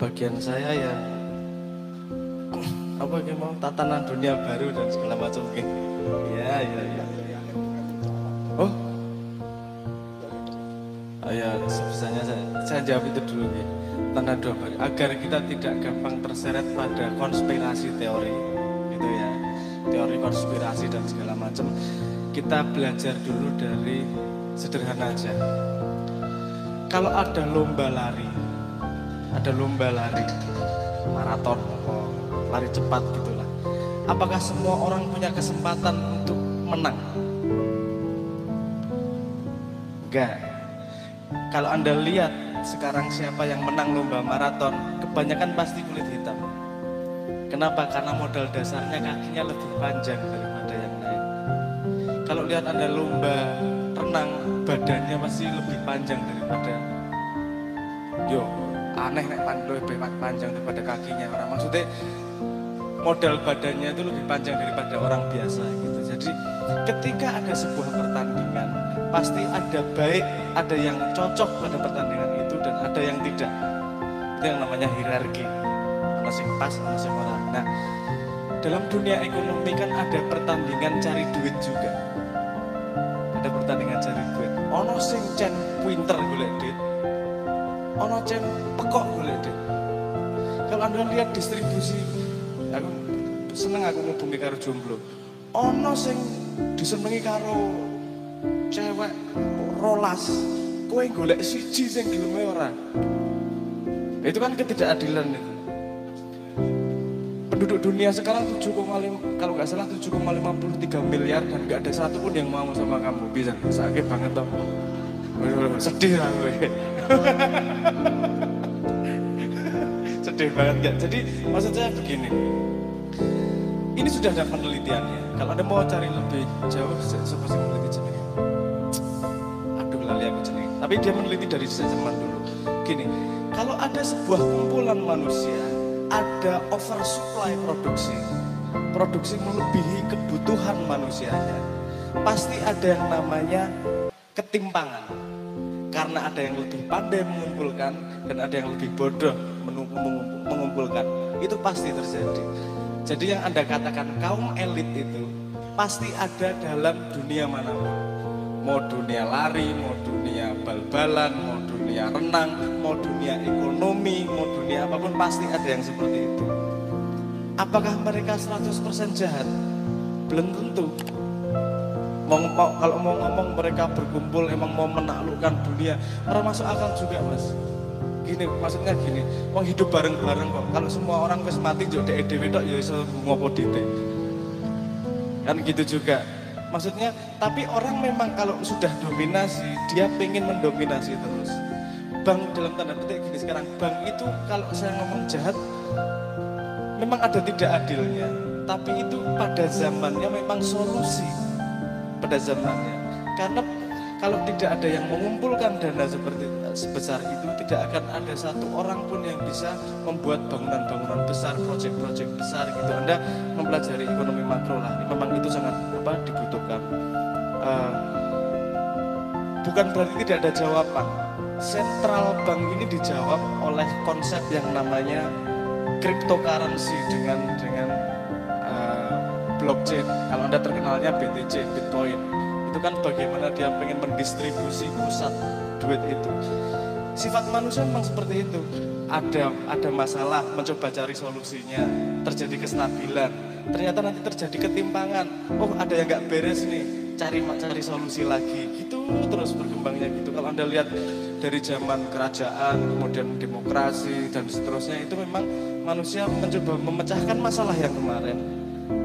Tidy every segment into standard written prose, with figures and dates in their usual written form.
bagian saya ya apa yang mau tatanan dunia baru dan segala macam gitu. Ya. Oh, ya sebisanya saya jawab itu dulu ya. Tanda dua baru agar kita tidak gampang terseret pada konspirasi teori, gitu ya. Teori konspirasi dan segala macam. Kita belajar dulu dari sederhana aja. Kalau ada lomba lari, maraton, lari cepat gitulah. Apakah semua orang punya kesempatan untuk menang? Enggak. Kalau Anda lihat sekarang siapa yang menang lomba maraton, kebanyakan pasti kulit hitam. Kenapa? Karena modal dasarnya kakinya lebih panjang daripada yang lain. Kalau lihat Anda lomba renang, badannya pasti lebih panjang daripada aneh nek lebih panjang daripada kakinya orang. Maksudnya modal badannya itu lebih panjang daripada orang biasa gitu. Jadi ketika ada sebuah pertandingan, pasti ada yang cocok pada pertandingan itu dan ada yang tidak. Itu yang namanya hierarki. Ana sing pas, ana sing ora. Nah, dalam dunia ekonomi kan ada pertandingan cari duit juga. Ada pertandingan cari duit. Ono sing cen pinter golek duit. Ono cen pekok golek duit. Kalau Anda lihat distribusi, aku seneng aku ngubungi karo jomblo. Ono sing disenengi karo cewek rolas, kowe golek siji sing geleme ora. Itu kan ketidakadilan itu. Penduduk dunia sekarang 7,5, kalau nggak salah 7,53 miliar dan nggak ada satu pun yang mau sama kamu. Bisa sakit banget toh. Sedih lah gue. Sedih banget ya. Jadi maksud saya begini. Ini sudah ada penelitiannya. Kalau Anda mau cari lebih jauh, seperti meneliti jenenge. Aduh lali aku jenenge. Tapi dia meneliti dari zaman dulu. Gini, kalau ada sebuah kumpulan manusia, ada oversupply produksi melebihi kebutuhan manusianya, pasti ada yang namanya ketimpangan. Karena ada yang lebih pandai mengumpulkan dan ada yang lebih bodoh mengumpulkan. Itu pasti terjadi. Jadi yang Anda katakan kaum elit itu pasti ada dalam dunia manapun. Mau dunia lari, mau dunia bal-balan, mau dunia renang, mau dunia ekonomi, mau dunia apapun pasti ada yang seperti itu. Apakah mereka 100% jahat? Belum tentu. Kalau mau ngomong mereka berkumpul emang mau menaklukkan dunia, orang masuk akal juga mas. Gini, maksudnya gini, wong hidup bareng-bareng kok. Kalau semua orang wis mati jok dhewe tok ya iso ngopo dite. Kan gitu juga. Maksudnya, tapi orang memang kalau sudah dominasi, dia pengen mendominasi terus. Bank dalam tanda petik gini sekarang, bank itu kalau saya ngomong jahat, memang ada tidak adilnya. Tapi itu pada zamannya memang solusi. Pada zamannya. Karena kalau tidak ada yang mengumpulkan dana sebesar itu, tidak akan ada satu orang pun yang bisa membuat bangunan-bangunan besar, proyek-proyek besar gitu. Anda mempelajari ekonomi makro lah, memang itu sangat dibutuhkan. Bukan berarti tidak ada jawaban. Central bank ini dijawab oleh konsep yang namanya cryptocurrency dengan blockchain. Kalau Anda terkenalnya BTC, Bitcoin. Itu kan bagaimana dia pengen mendistribusi pusat duit itu. Sifat manusia memang seperti itu. Ada masalah, mencoba cari solusinya. Terjadi kestabilan. Ternyata nanti terjadi ketimpangan. Oh, ada yang nggak beres nih. Cari solusi lagi. Gitu terus berkembangnya gitu. Kalau Anda lihat dari zaman kerajaan, kemudian demokrasi dan seterusnya, itu memang manusia mencoba memecahkan masalah yang kemarin,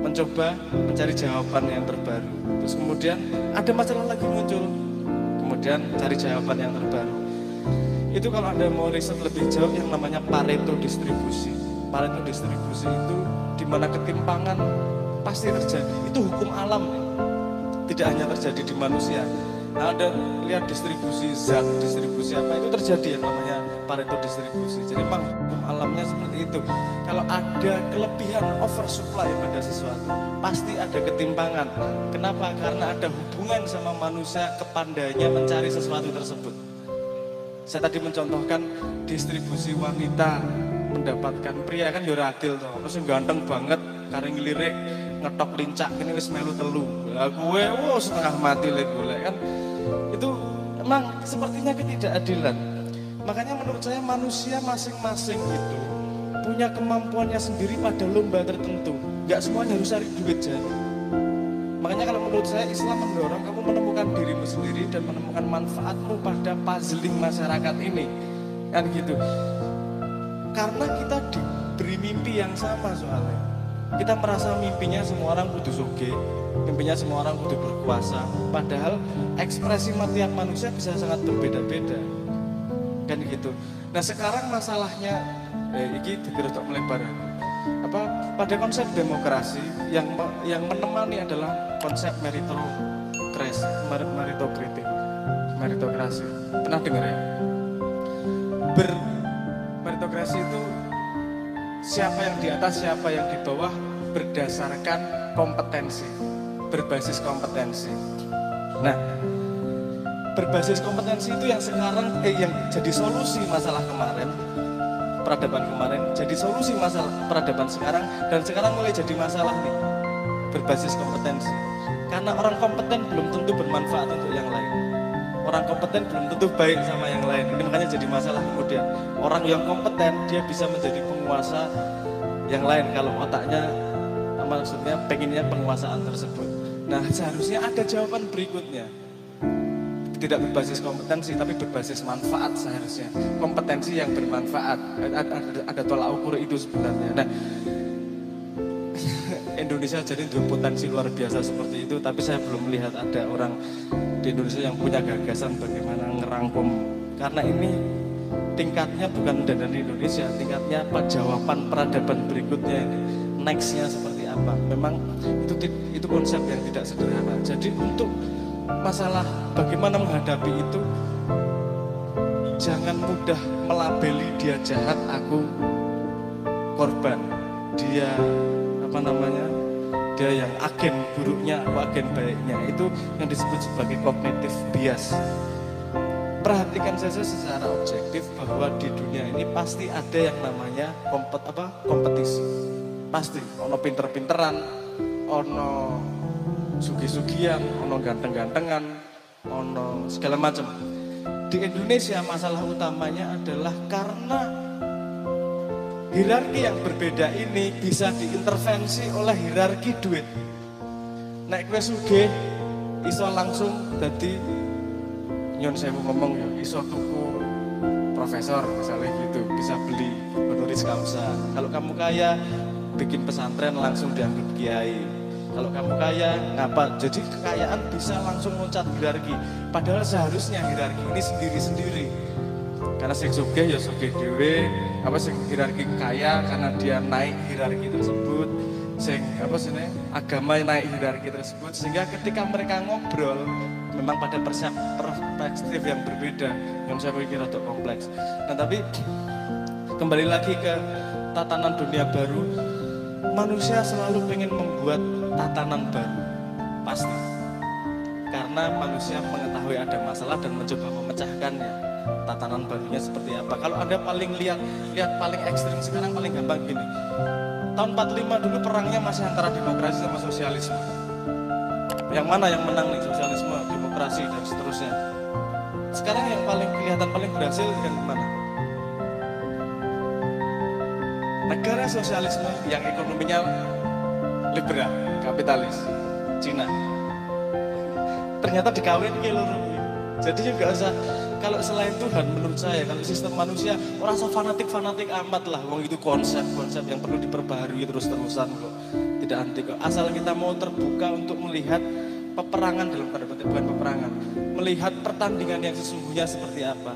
mencoba mencari jawaban yang terbaru. Terus kemudian ada masalah lagi muncul, kemudian cari jawaban yang terbaru. Itu kalau Anda mau riset lebih jauh yang namanya Pareto distribusi. Pareto distribusi itu di mana ketimpangan pasti terjadi. Itu hukum alam, tidak hanya terjadi di manusia. Nah, Anda lihat distribusi zat, distribusi apa itu terjadi yang namanya Pareto distribusi. Jadi memang hukum alamnya seperti itu. Kalau ada kelebihan oversupply pada sesuatu, pasti ada ketimpangan. Kenapa? Karena ada hubungan sama manusia kepandainya mencari sesuatu tersebut. Saya tadi mencontohkan distribusi wanita mendapatkan pria kan yo adil toh. Terus yang ganteng banget, kareng lirik, ngetok lincak ini wis melu telu. Lah gue setengah mati lek golek kan. Itu emang sepertinya ketidakadilan. Makanya menurut saya manusia masing-masing itu punya kemampuannya sendiri pada lomba tertentu. Gak semuanya harus cari duit jadi. Makanya kalau menurut saya Islam mendorong kamu menemukan dirimu sendiri dan menemukan manfaatmu pada puzzling masyarakat ini. Kan gitu. Karena kita diberi mimpi yang sama soalnya. Kita merasa mimpinya semua orang kudu sugih, mimpinya semua orang kudu berkuasa. Padahal ekspresi tiap manusia bisa sangat berbeda-beda. Kan gitu. Nah sekarang masalahnya, ini tidak melebar. Pada konsep demokrasi yang menemani adalah konsep meritokrasi. Pernah dengar ya? Meritokrasi itu siapa yang di atas, siapa yang di bawah berdasarkan kompetensi, berbasis kompetensi. Nah, berbasis kompetensi itu yang sekarang yang jadi solusi masalah kemarin, peradaban kemarin, jadi solusi masalah peradaban sekarang, dan sekarang mulai jadi masalah nih, berbasis kompetensi. Karena orang kompeten belum tentu bermanfaat untuk yang lain. Orang kompeten belum tentu baik sama yang lain. Ini makanya jadi masalah kemudian. Orang yang kompeten dia bisa menjadi penguasa yang lain kalau otaknya maksudnya pengennya penguasaan tersebut. Nah seharusnya ada jawaban berikutnya. Tidak berbasis kompetensi tapi berbasis manfaat seharusnya. Kompetensi yang bermanfaat. Ada tolak ukur itu sebenarnya. Nah Indonesia jadi potensi luar biasa seperti itu, tapi saya belum melihat ada orang di Indonesia yang punya gagasan bagaimana ngerangkum. Karena ini tingkatnya bukan dari Indonesia, tingkatnya apa jawaban peradaban berikutnya ini, nextnya seperti apa. Memang itu konsep yang tidak sederhana. Jadi untuk masalah bagaimana menghadapi itu, jangan mudah melabeli dia jahat, aku korban, dia dia yang agen buruknya, aku agen baiknya. Itu yang disebut sebagai cognitive bias. Perhatikan saja secara objektif bahwa di dunia ini pasti ada yang namanya kompetisi. Pasti, ono pinter-pinteran, ono sugi-sugian, ono ganteng-gantengan, ono segala macam. Di Indonesia masalah utamanya adalah karena hierarki yang berbeda ini bisa diintervensi oleh hierarki duit. Nek kowe sugih iso langsung dadi nyon sewu ngomong ya iso tuku profesor misalnya gitu, bisa beli honoris causa. Kalau kamu kaya bikin pesantren langsung dianggap kiai. Kalau kamu kaya ngapa? Jadi kekayaan bisa langsung loncat hierarki. Padahal seharusnya hierarki ini sendiri-sendiri. Karena sing sugih ya sugih dhewe, sing hierarki kaya karena dia naik hierarki tersebut, sing agama naik hierarki tersebut, sehingga ketika mereka ngobrol memang pada perspektif yang berbeda, yang saya pikir agak kompleks. Nah tapi kembali lagi ke tatanan dunia baru, manusia selalu ingin membuat tatanan baru, pasti, karena manusia mengetahui ada masalah dan mencoba memecahkannya. Tatanan barunya seperti apa? Kalau Anda paling lihat paling ekstrim sekarang paling gampang gini. Tahun 45 dulu perangnya masih antara demokrasi sama sosialisme. Yang mana yang menang nih, sosialisme, demokrasi dan seterusnya. Sekarang yang paling kelihatan paling berhasil yang mana? Negara sosialisme yang ekonominya liberal, kapitalis, Cina. Ternyata dikawin ke loro. Jadi juga usah, kalau selain Tuhan menurut saya, kalau sistem manusia orang fanatik amat lah. Wong itu konsep yang perlu diperbaharui terus-terusan kok. Tidak anti kok. Asal kita mau terbuka untuk melihat peperangan dalam tanda petik, bukan peperangan. Melihat pertandingan yang sesungguhnya seperti apa.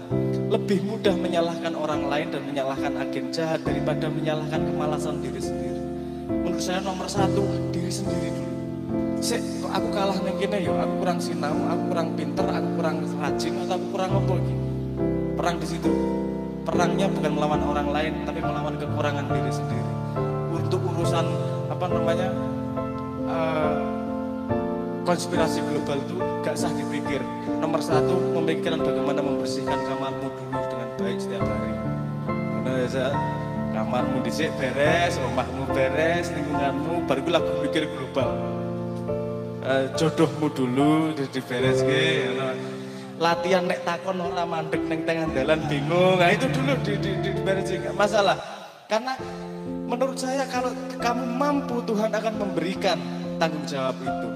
Lebih mudah menyalahkan orang lain dan menyalahkan agen jahat daripada menyalahkan kemalasan diri sendiri. Menurut saya nomor satu diri sendiri dulu. Kok aku kalah neng kene yo, aku kurang sinau, aku kurang pinter, aku kurang rajin, atau aku kurang apa iki? Perang di situ. Perangnya bukan melawan orang lain, tapi melawan kekurangan diri sendiri. Untuk urusan konspirasi global itu gak sah dipikir. Nomor satu, memikirkan bagaimana membersihkan kamarmu dulu dengan baik setiap hari. Karena saya kamarmu dhisik beres, rumahmu beres, lingkunganmu, baru ku lagu mikir global. Jodohmu dulu dibereske, latihan nek takon ora mandek neng tengah jalan bingung. Nah itu dulu dibereske, enggak masalah. Karena menurut saya kalau kamu mampu, Tuhan akan memberikan tanggung jawab itu.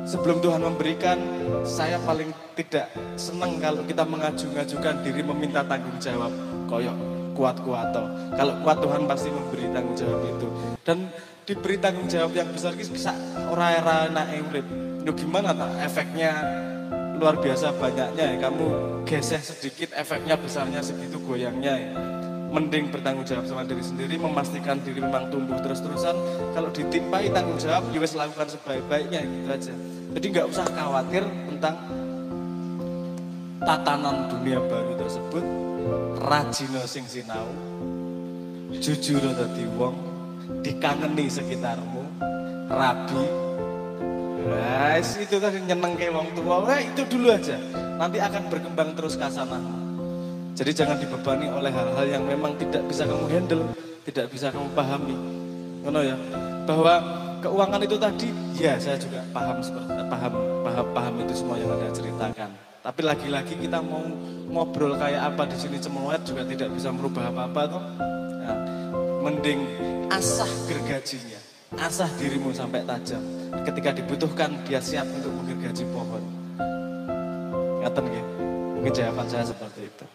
Sebelum Tuhan memberikan, saya paling tidak senang kalau kita mengajukan diri meminta tanggung jawab. Koyok kuat-kuat toh. Kalau kuat Tuhan pasti memberi tanggung jawab itu. Dan diberi tanggung jawab yang besar bisa ora-era naik urip. Yo gimana tak efeknya luar biasa banyaknya ya. Kamu geseh sedikit efeknya besarnya segitu goyangnya ya. Mending bertanggung jawab sama diri sendiri, memastikan diri memang tumbuh terus-terusan. Kalau ditimpai tanggung jawab, ya wis lakukan sebaik-baiknya gitu aja. Jadi nggak usah khawatir tentang tatanan dunia baru tersebut. Rajino sing sinau, jujur dadi wong, dikangeni sekitarmu, rabi. Guys, itu tadi nyeneng ke wong tua. Nah, itu dulu aja. Nanti akan berkembang terus kasanahmu. Jadi jangan dibebani oleh hal-hal yang memang tidak bisa kamu handle, tidak bisa kamu pahami. Ngono ya. Bahwa keuangan itu tadi, ya saya juga paham itu semua yang Anda ceritakan. Tapi lagi-lagi kita mau ngobrol kayak apa di sini cemoet juga tidak bisa merubah apa-apa toh. Nah, mending asah gergajinya, asah dirimu sampai tajam. Ketika dibutuhkan dia siap untuk menggergaji pohon. Ngaten nggih. Mungkin jawaban saya seperti itu.